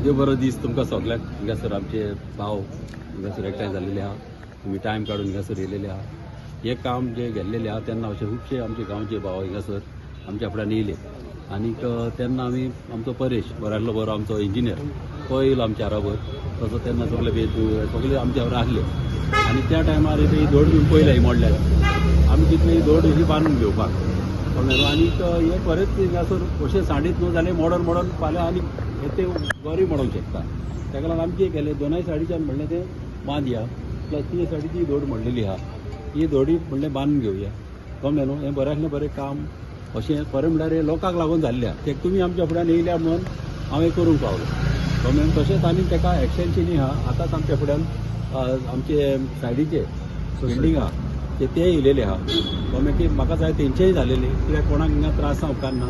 देव बरो दीस तुमकां सगळ्यांक हिंगासर आमचे भाव हिंगासर एकठांय जाल्लेले आहा. तुम्ही टायम काढून हिंगासर येयलेले आहा. हे काम जे गेल्लेले आहा तेन्ना अशे खुबशे आमचे गांवचे भाव हिंगासर आमच्या फुड्यान येयले. आनीक तेन्ना आमी आमचो परेश बऱ्यांतलो बरो आमचो इंजिनियर तो येयलो आमच्या बरोबर. तसो तेन्ना सगळे आमच्या बरोबर आहले. आनी त्या टायमार ही धोड घेवन पयल्या ही मोडल्यार आमी चिंतलें ही धोड अशी बांदून घेवपाक कळ्ळें. आनीक हे परत हिंगासर अशें साडीत न्हू जाल्यार मोडोन फाल्यां आनी ते बरी म्हणूंक शकता. ताका लागून आमी कितें केलें दोनाय सायडीच्यान म्हणलें तें बांदया प्लस ती सायडीची धोड म्हणलेली आहा ही धोडी म्हणलें बांदून घेवया. कळ्ळें न्हू. हें बऱ्यांतलें बरें काम अशें खरें म्हणल्यार हे लोकांक लागून जाल्ल्या ते तुमी आमच्या फुड्यान येयल्या म्हणून हांवें करूंक पावलो. कळ्ळें. तशेंच आनी ताका एक्सटेन्शनी आहा आतांच आमच्या फुड्यान आमचे सायडीचे बिल्डींग आहा ते येयलेले आहा. कळ्ळें की म्हाका जाय तेंचेय जालेले कित्याक कोणाक हिंगा त्रास जावपाक ना.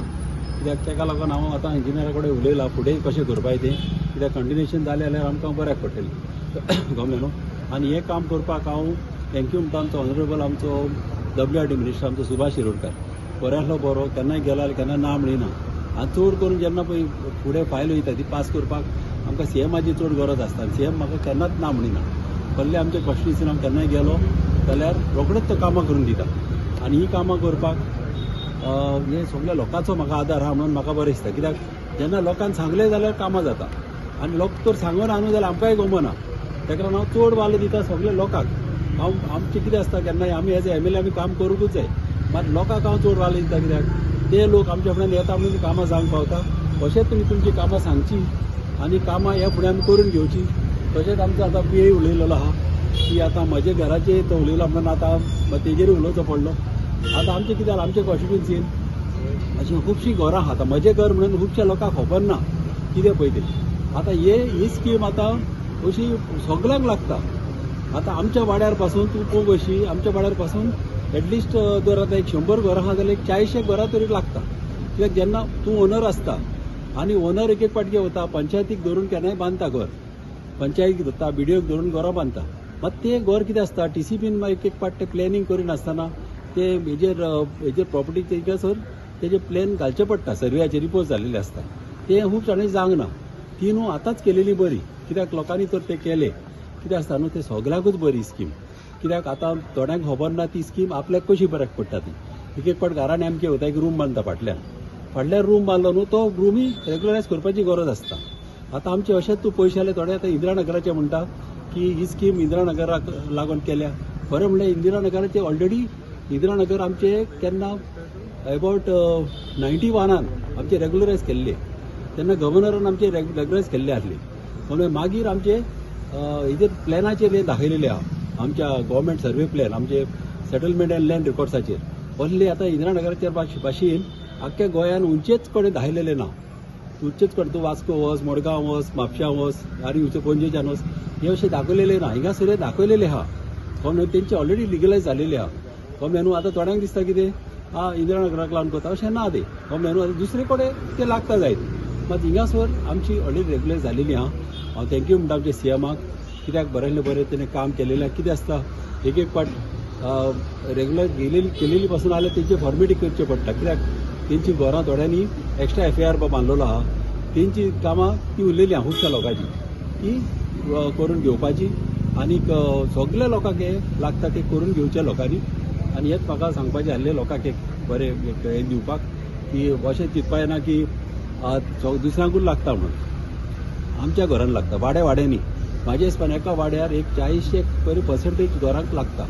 कित्याक ताका लागून हांव आतां इंजिनियरा कडेन उलयलां फुडें कशें करपाचें तें कित्याक कंटिन्युएशन जालें जाल्यार आमकां बऱ्याक पडटलें. कळ्ळें न्हू. आनी हें काम करपाक हांव थँक्यू म्हणटा आमचो ऑनरेबल आमचो WRD मिनिस्टर आमचो सुभाष शिरोडकार बऱ्यांतलो बरो केन्नाय गेलो जाल्यार केन्ना ना म्हणिना. आनी चड करून जेन्ना पळय फुडें फायल वयता ती पास करपाक आमकां CMची चड गरज आसता. CM म्हाका केन्नाच ना म्हणिना. कसले आमचे कॉन्स्टिट्युन्सीन हांव केन्नाय गेलो जाल्यार रोखडेच तो कामां करून दिता. आनी ही कामां करपाक हे सगळ्या लोकांचो म्हाका आदार आहा म्हणून म्हाका बरें दिसता. कित्याक जेन्ना लोकांक सांगलें जाल्यार कामां जाता आनी लोक तर सांगून आणू जाल्यार आमकांय गमना. ताका लागून हांव चड वालो दिता सगळ्या लोकांक. आमचें कितें आसता केन्नाय आमी एज MLA आमी काम करूंकूच जाय मात लोकांक हांव चड वालो दिता. कित्याक ते लोक आमच्या फुड्यान येता म्हणून कामां जावंक पावता. अशेंच तुमी तुमची कामां सांगची आनी कामां ह्या फुड्यान करून घेवची. तशेंच आमचो आतां PA उलयलेलो आहा की आतां म्हज्या घराचेर तो उलयलो म्हणून आतां तेजेर उलोवचो पडलो. आतां आमचें कितें जालां आमच्या कॉन्स्टिट्युन्सीन अशीं खुबशीं घरां आहा. आतां म्हजें घर म्हणून खुबश्या लोकांक खबर ना कितें पळय तें. आतां ही स्कीम आतां अशी सगळ्यांक लागता. आतां आमच्या वाड्यार पासून तूं पळोवंक अशी आमच्या वाड्यार पासून एटलिस्ट जर आतां 100 घरां आहा जाल्यार 40 घरां तरी लागता. कित्याक जेन्ना तूं ओनर आसता आनी ओनर एक पाट कितें वता पंचायतीक धरून केन्नाय बांदता घर. पंचायतीक धरता BDOक धरून घरां बांदता. मात तें घर कितें आसता TCPन एक पाट तें प्लॅनिंग करिनासतना ते हेजेर प्रॉपर्टीचे सर तेजे प्लॅन घालचे पडटा. सर्वेचे रिपोर्ट जाल्लेले आसता ते खूब जाणांनी जावंक ना. ती न्हू आतांच केलेली बरी. कित्याक लोकांनी तर ते केले कितें आसता न्हू ते सगळ्याकूच बरी स्कीम. कित्याक आतां थोड्यांक खबर ना ती स्कीम आपल्याक कशी बऱ्याक पडटा ती. एक पाट घरांनी आमचे वता एक रूम बांदता फाटल्यान रूम बांदलो न्हू तो रूमी रेग्युलरायज करपाची गरज आसता. आतां आमचे अशेंच तूं पयशे जाले थोडे आतां इंदिरानगराचे म्हणटा की ही स्कीम इंदिरानगराक लागून केल्या. खरें म्हणल्यार इंदिरानगराचे ऑलरेडी इंदिरानगर आमचे केन्ना अबावट 91 आमचे रेग्युलरायज केल्ले. तेन्ना गव्हर्नरान आमचे रेग्युलरायज केल्ले आसले. म्हणून मागीर आमचे हेजेर प्लॅनाचेर हे दाखयलेले आहा आमच्या गव्हर्मेंट सर्वे प्लॅन आमचे सेटलमेंट एंड लँड रिकॉर्ड्साचेर असले आतां इंदिरानगराच्या भाशेन आख्ख्या गोंयान उंचेच कडेन दाखयलेले ना. उंचेच कडेन तूं वास्को वच मडगांव वच म्हापशां वच आनी पणजेच्यान वच हे अशें दाखयलेले ना. हिंगासर दाखयलेले आहा. म्हणून तेंचे ऑलरेडी लिगलायज जालेले आहा. कळ्ळें न्हू. आतां थोड्यांक दिसता कितें इंदिरानगराक लागून करता अशें ना तें. कळ्ळें न्हू. दुसरे कडेन ते लागता जायत मात हिंगासर आमची ऑलरेडी रेग्युलर जालेली आहा. हांव थँक्यू म्हणटा आमच्या CMक कित्याक बरेंतलें बरें तेणें काम केलेलें. कितें आसता एक पाट रेग्युलर केलेली पासून जाल्यार तेंचे फॉर्मेलिटी करचे पडटा. कित्याक तेंची घरां थोड्यांनी एक्स्ट्रा FIR बांदलेलो आहा. तेंची कामां ती उरलेली आहा खुबश्या लोकांची ती करून घेवपाची. आनीक सगळ्या लोकांक हे लागता ते करून घेवचे लोकांनी. आनी हेच म्हाका सांगपाचें आसलें लोकांक एक बरें हें दिवपाक की अशें चिंतपा येना की दुसऱ्यांकूच लागता म्हणून. आमच्या घरान लागता वाड्यांनी. म्हाज्या हिसपान एका वाड्यार एक 40% घरांक लागता.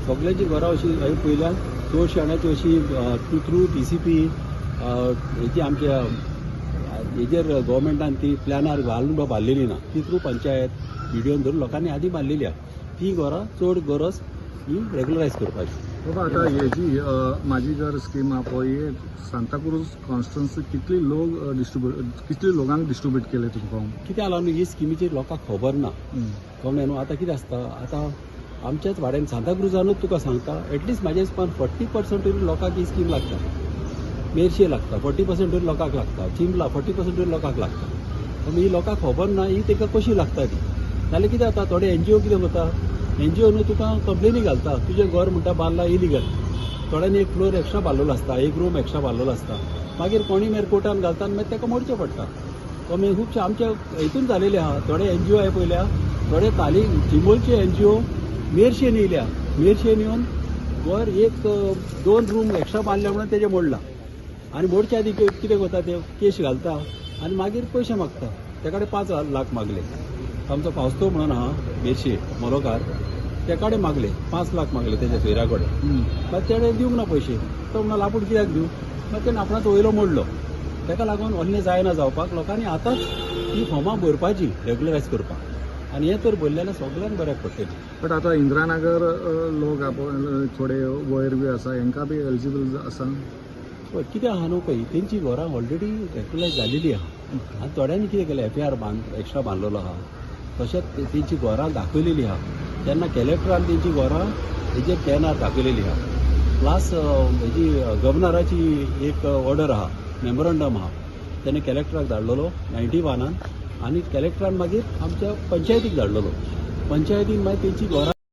सगळ्यांची घरां अशीं हांवें पयल्यार चडशी आणाची अशी थ्रू TCP हेजी आमच्या हेजेर गव्हर्मेंटान ती प्लॅनार घालून बांदलेली ना. ती थ्रू पंचायत BDOन धरून लोकांनी आदी बांदलेली आहा. ती घरां चड गरज ही रेग्युलरायज करपाची. बाबा आतां हे जी म्हाजी घर स्कीम आहा पळय हे सांताक्रूज कॉन्स्टिट्युन्सी कितले लोकांक डिस्ट्रिब्यूट केले तुमकां? कितें जालां न्हू ही स्किमीची लोकांक खबर ना. कळ्ळें न्हू. आतां कितें आसता आतां आमच्याच वाड्यान सांताक्रूजानूच तुका सांगता एटलिस्ट म्हाज्या हिसपान 40% लोकांक ही स्कीम लागता. मेर्शे लागता 40% लोकांक लागता. चिंबला 40% लोकांक लागता. पूण ही लोकांक खबर ना ही ताका कशी लागता ती. नाल्यार कितें जाता थोडे NGO कितें करता NGO न्हू तुका कंप्लेनी घालता तुजें घर म्हणटा बांदलां इलिगल. थोड्यांनी एक फ्लोर एक्स्ट्रा बांदलेलो आसता एक रूम एक्स्ट्रा बांदलेलो आसता. मागीर कोणी मागीर कोर्टान घालता आनी मागीर ताका मोडचें पडटा. कमी खुबशे आमच्या हितून जालेले आहा. थोडे NGO आहे पयल्या, थोडे तालीम चिंबोलचे NGO मेरशेन येयल्या. मेरशेन येवन वर एक 2 रूम एक्स्ट्रा बांदल्या म्हणून तेजे मोडला. आनी मोडच्या आदी कितें करता ते केश घालता आनी मागीर पयशे मागता. त्या कडेन 5 लाख मागले. आमचो फावस्तो म्हणून आहा मेरशे मरोकार, त्या कडेन मागले 5 लाख मागले तेज्या सोयऱ्या कडेन. मागीर तेणें दिवंक ना पयशे. तो म्हणलो आपूण कित्याक दिवं. मागीर तेणें आपणाचो वयलो मोडलो. ताका लागून असलें जायना जावपाक लोकांनी आतांच ही फॉर्मां भरपाची रेग्युलरायज करपाक. आनी हें तर भरलें जाल्यार सगळ्यांक बऱ्याक पडटलें. बट आता इंदिरानगर लोक आपण थोडे वयर बी आसा हेंकां बी एलिजिबल आसा. पळय कितें आहा न्हू पळय, तेंची घरां ऑलरेडी रेग्युलरायज जालेली आहा. आनी थोड्यांनी कितें केलें FIR एक्स्ट्रा बांदलेलो आहा. तशेंच तेंची घरां दाखयलेली आहा. तेन्ना कलेक्टरान तेंची घरां हेजेर कॅनार दाखयलेली आहा. प्लस हेजी गव्हर्नराची एक ऑर्डर आहा, मेमोरंडम आहा. तेणे कलेक्टराक धाडलेलो 91 आनी कलेक्टरान मागीर आमच्या पंचायतीक धाडलेलो. पंचायतीन मागीर तेंची घरां